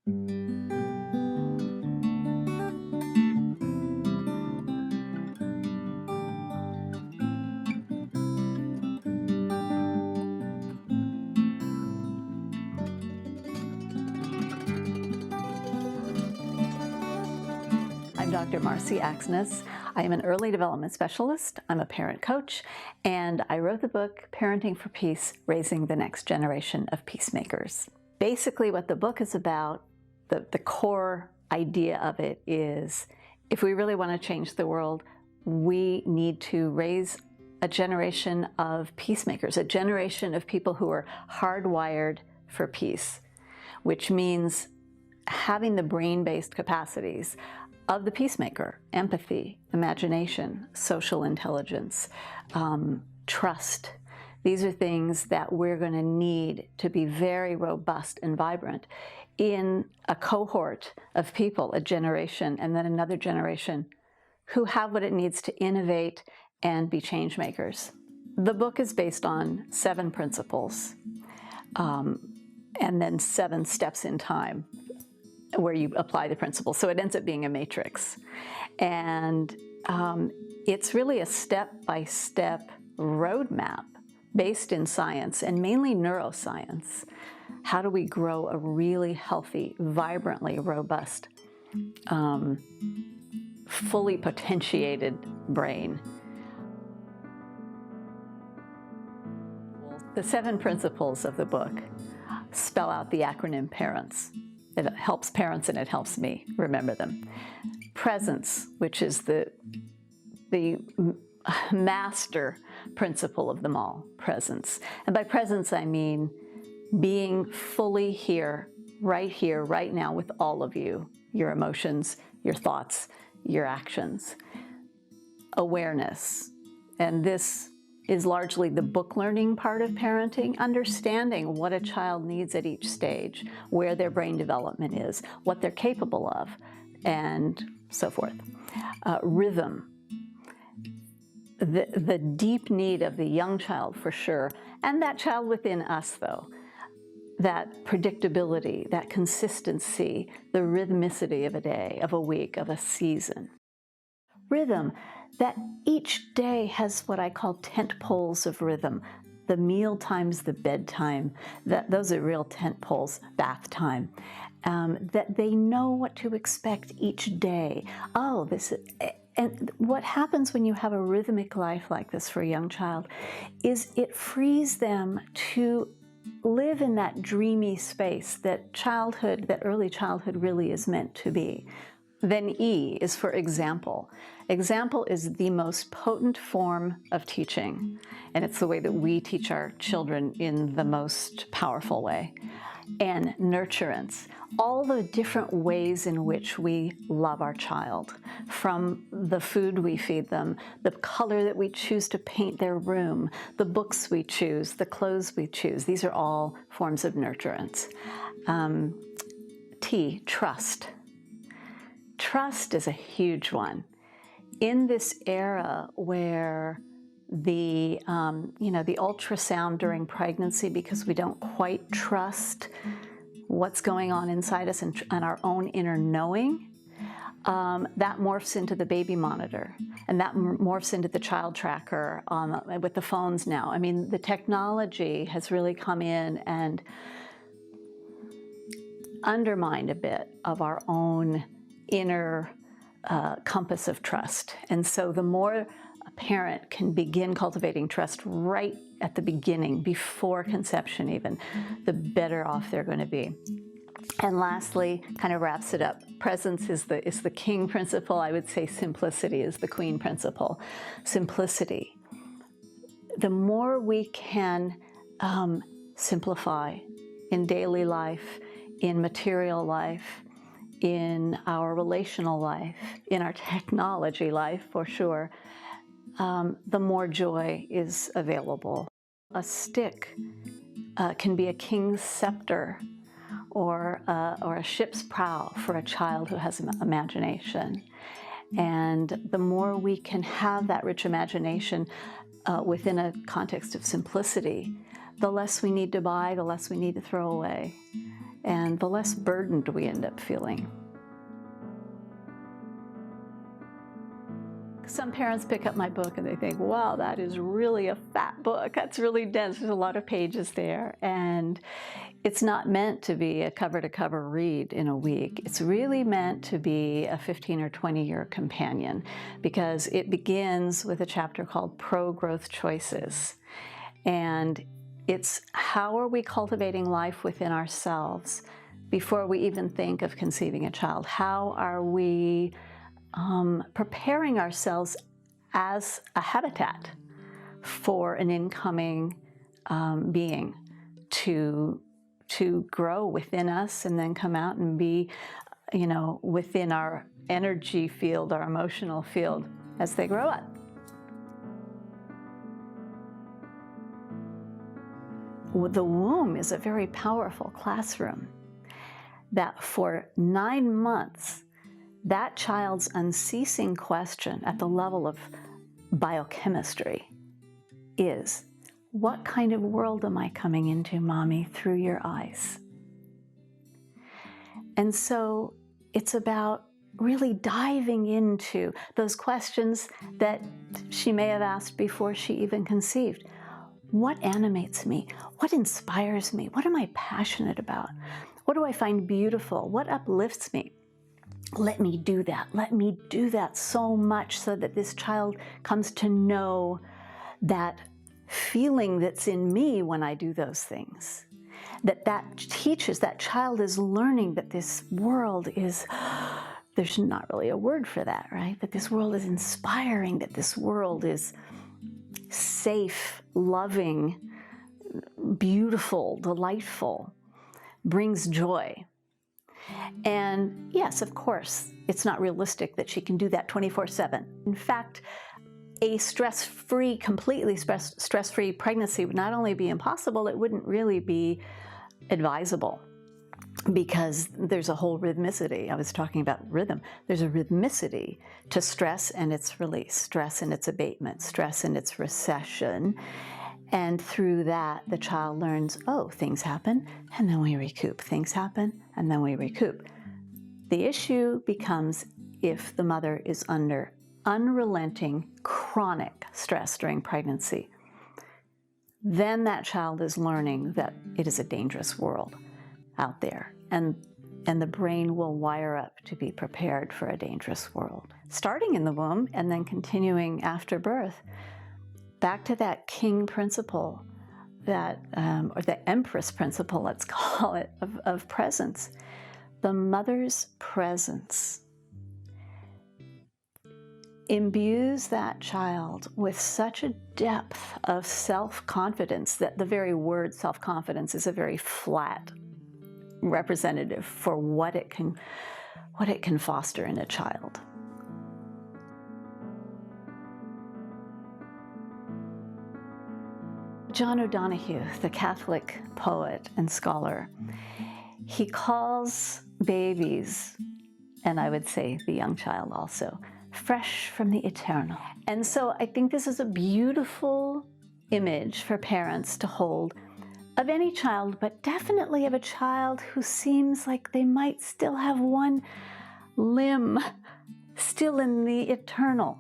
I'm Dr. Marcy Axness. I am an early development specialist, I'm a parent coach, and I wrote the book, Parenting for Peace, Raising the Next Generation of Peacemakers. Basically what the book is about, the core idea of it is, if we really want to change the world, we need to raise a generation of peacemakers, a generation of people who are hardwired for peace, which means having the brain-based capacities of the peacemaker: empathy, imagination, social intelligence, trust. These are things that we're going to need to be very robust and vibrant in a cohort of people, a generation and then another generation, who have what it needs to innovate and be change makers. The book is based on 7 principles and then 7 steps in time where you apply the principles. So it ends up being a matrix. And it's really a step-by-step roadmap based in science, and mainly neuroscience. How do we grow a really healthy, vibrantly robust, fully potentiated brain? The 7 principles of the book spell out the acronym PARENTS. It helps parents and it helps me remember them. Presence, which is the master principle of them all, presence. And by presence, I mean being fully here, right now with all of you, your emotions, your thoughts, your actions. Awareness, and this is largely the book learning part of parenting, understanding what a child needs at each stage, where their brain development is, what they're capable of, and so forth. Rhythm, the deep need of the young child for sure, and that child within us though, that predictability, that consistency, the rhythmicity of a day, of a week, of a season. Rhythm, that each day has what I call tent poles of rhythm. The meal times, the bedtime, those are real tent poles, bath time. That they know what to expect each day. Oh, and what happens when you have a rhythmic life like this for a young child is it frees them to live in that dreamy space that childhood, that early childhood really is meant to be. Then E is for example. Example is the most potent form of teaching, and it's the way that we teach our children in the most powerful way. And nurturance, all the different ways in which we love our child, from the food we feed them, the color that we choose to paint their room, the books we choose, the clothes we choose. These are all forms of nurturance. T, trust. Trust is a huge one. In this era where the ultrasound during pregnancy, because we don't quite trust what's going on inside us and our own inner knowing, that morphs into the baby monitor, and that morphs into the child tracker with the phones now. I mean, the technology has really come in and undermined a bit of our own inner compass of trust. And so the more a parent can begin cultivating trust right at the beginning, before conception even, the better off they're going to be. And lastly, kind of wraps it up, presence is the king principle. I would say simplicity is the queen principle. Simplicity. The more we can simplify in daily life, in material life, in our relational life, in our technology life for sure, the more joy is available. A stick can be a king's scepter or a ship's prow for a child who has imagination. And the more we can have that rich imagination within a context of simplicity, the less we need to buy, the less we need to throw away. and the less burdened we end up feeling. Some parents pick up my book and they think, wow, that is really a fat book. That's really dense. There's a lot of pages there. And it's not meant to be a cover-to-cover read in a week. It's really meant to be a 15 or 20-year companion, because it begins with a chapter called Pro-Growth Choices. And it's how are we cultivating life within ourselves before we even think of conceiving a child? How are we preparing ourselves as a habitat for an incoming being to grow within us and then come out and be, you know, within our energy field, our emotional field as they grow up. The womb is a very powerful classroom that for 9 months, that child's unceasing question at the level of biochemistry is, what kind of world am I coming into, Mommy, through your eyes? And so it's about really diving into those questions that she may have asked before she even conceived. What animates me? What inspires me? What am I passionate about? What do I find beautiful? What uplifts me? Let me do that. Let me do that so much so that this child comes to know that feeling that's in me when I do those things. That teaches, that child is learning that this world is, there's not really a word for that, right? That this world is inspiring, that this world is safe, loving, beautiful, delightful, brings joy. And yes, of course, it's not realistic that she can do that 24/7. In fact, a stress-free, completely stress-free pregnancy would not only be impossible, it wouldn't really be advisable, because there's a whole rhythmicity. I was talking about rhythm. There's a rhythmicity to stress and its release, stress and its abatement, stress and its recession. And through that, the child learns, oh, things happen, and then we recoup. Things happen, and then we recoup. The issue becomes if the mother is under unrelenting, chronic stress during pregnancy. Then that child is learning that it is a dangerous world out there, and the brain will wire up to be prepared for a dangerous world. Starting in the womb and then continuing after birth, back to that king principle, that, or the empress principle, let's call it, of presence. The mother's presence imbues that child with such a depth of self-confidence that the very word self-confidence is a very flat representative for what it can foster in a child. John O'Donohue, the Catholic poet and scholar, he calls babies, and I would say the young child also, fresh from the eternal. And so I think this is a beautiful image for parents to hold of any child, but definitely of a child who seems like they might still have one limb still in the eternal.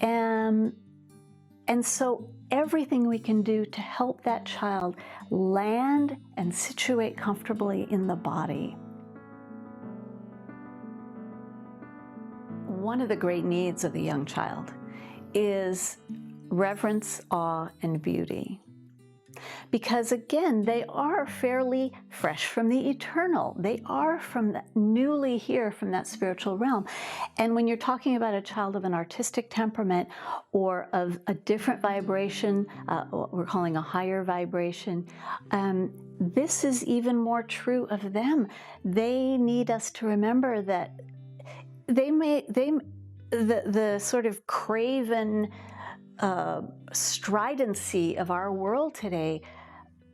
And so everything we can do to help that child land and situate comfortably in the body. One of the great needs of the young child is reverence, awe, and beauty. Because again, they are fairly fresh from the eternal. They are newly here from that spiritual realm. And when you're talking about a child of an artistic temperament or of a different vibration, what we're calling a higher vibration, this is even more true of them. They need us to remember that the sort of craven stridency of our world today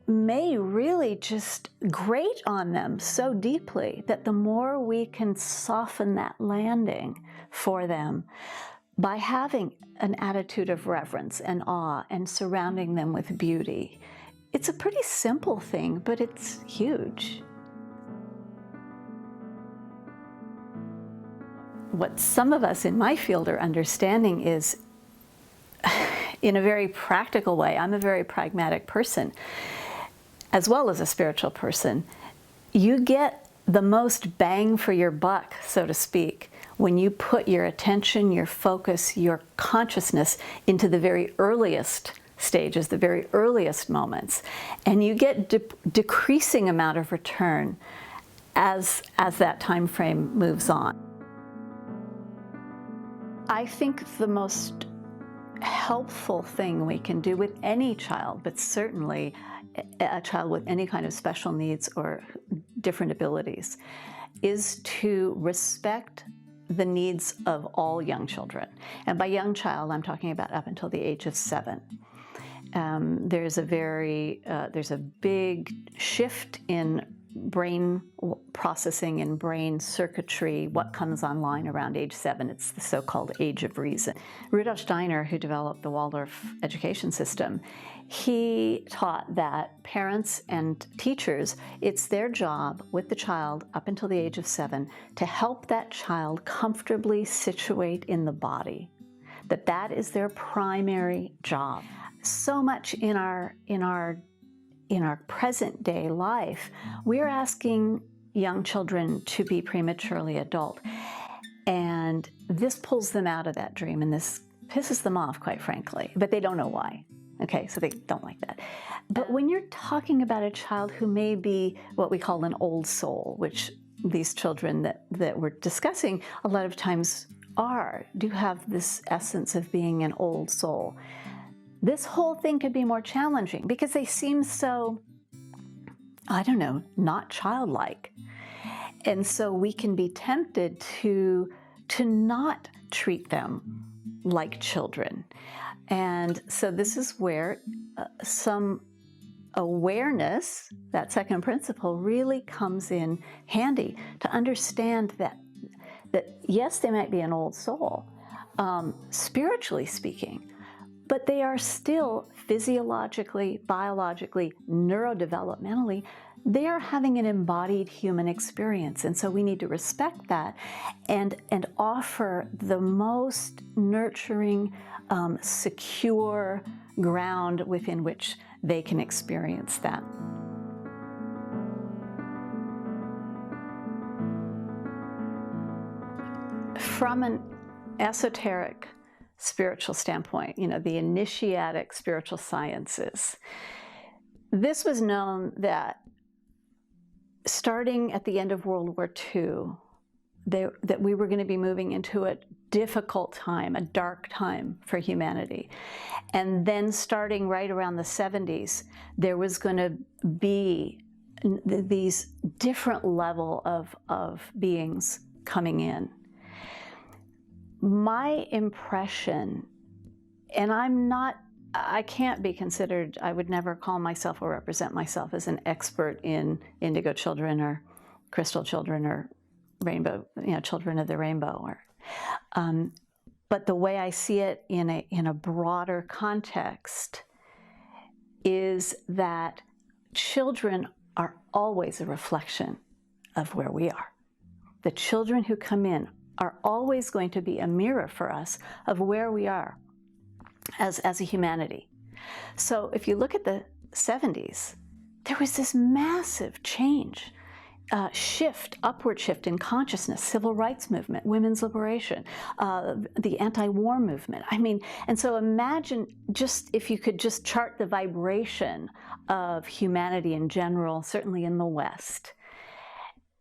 may really just grate on them so deeply that the more we can soften that landing for them by having an attitude of reverence and awe and surrounding them with beauty. It's a pretty simple thing, but it's huge. what some of us in my field are understanding is, in a very practical way, I'm a very pragmatic person, as well as a spiritual person, you get the most bang for your buck, so to speak, when you put your attention, your focus, your consciousness into the very earliest stages, the very earliest moments, and you get decreasing amount of return as that time frame moves on. I think the most helpful thing we can do with any child, but certainly a child with any kind of special needs or different abilities, is to respect the needs of all young children. And by young child, I'm talking about up until the age of 7. There's a big shift in brain processing and brain circuitry, what comes online around age 7. It's the so-called age of reason. Rudolf Steiner, who developed the Waldorf education system, he taught that parents and teachers, it's their job with the child up until the age of 7 to help that child comfortably situate in the body, that is their primary job. So much in our present day life, we're asking young children to be prematurely adult. And this pulls them out of that dream, and this pisses them off, quite frankly, but they don't know why. Okay, so they don't like that. But when you're talking about a child who may be what we call an old soul, which these children that we're discussing a lot of times do have this essence of being an old soul, this whole thing could be more challenging because they seem so, I don't know, not childlike. And so we can be tempted to not treat them like children. And so this is where some awareness, that second principle, really comes in handy to understand that yes, they might be an old soul, spiritually speaking, but they are still physiologically, biologically, neurodevelopmentally, they are having an embodied human experience. And so we need to respect that and offer the most nurturing, secure ground within which they can experience that. From an esoteric spiritual standpoint, the initiatic spiritual sciences, this was known that starting at the end of World War II, that we were going to be moving into a difficult time, a dark time for humanity. And then starting right around the 70s, there was going to be these different level of beings coming in. My impression, and I can't be considered, I would never call myself or represent myself as an expert in indigo children or crystal children or rainbow, children of the rainbow, but the way I see it in a broader context is that children are always a reflection of where we are. The children who come in are always going to be a mirror for us of where we are as a humanity. So if you look at the 70s, there was this massive change, upward shift in consciousness, civil rights movement, women's liberation, the anti-war movement. And so imagine just if you could just chart the vibration of humanity in general, certainly in the West,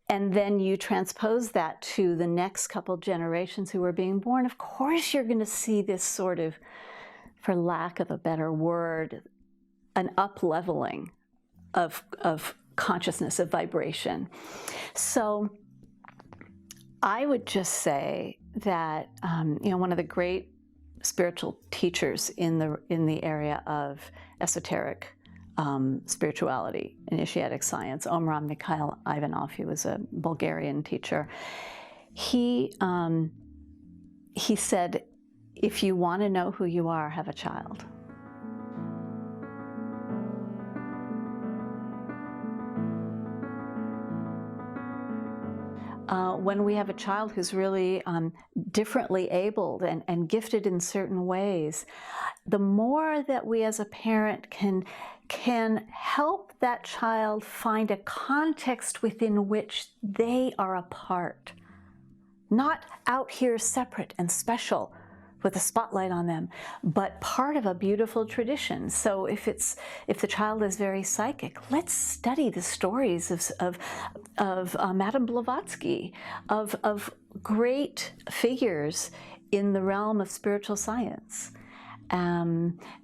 and then you transpose that to the next couple generations who are being born, of course you're going to see this sort of, for lack of a better word, an up-leveling of consciousness, of vibration. So I would just say that one of the great spiritual teachers in the area of esoteric spirituality, initiatic science, Omram Mikhail Ivanov, he was a Bulgarian teacher. He said, if you want to know who you are, have a child. when we have a child who's really differently abled and gifted in certain ways, the more that we as a parent can help that child find a context within which they are a part, not out here separate and special with a spotlight on them, but part of a beautiful tradition. So if the child is very psychic, let's study the stories of Madame Blavatsky, of great figures in the realm of spiritual science.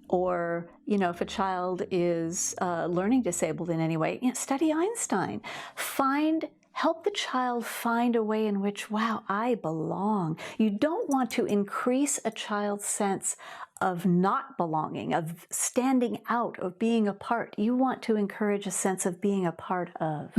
Or, if a child is learning disabled in any way, study Einstein. Help the child find a way in which, wow, I belong. You don't want to increase a child's sense of not belonging, of standing out, of being a part. You want to encourage a sense of being a part of.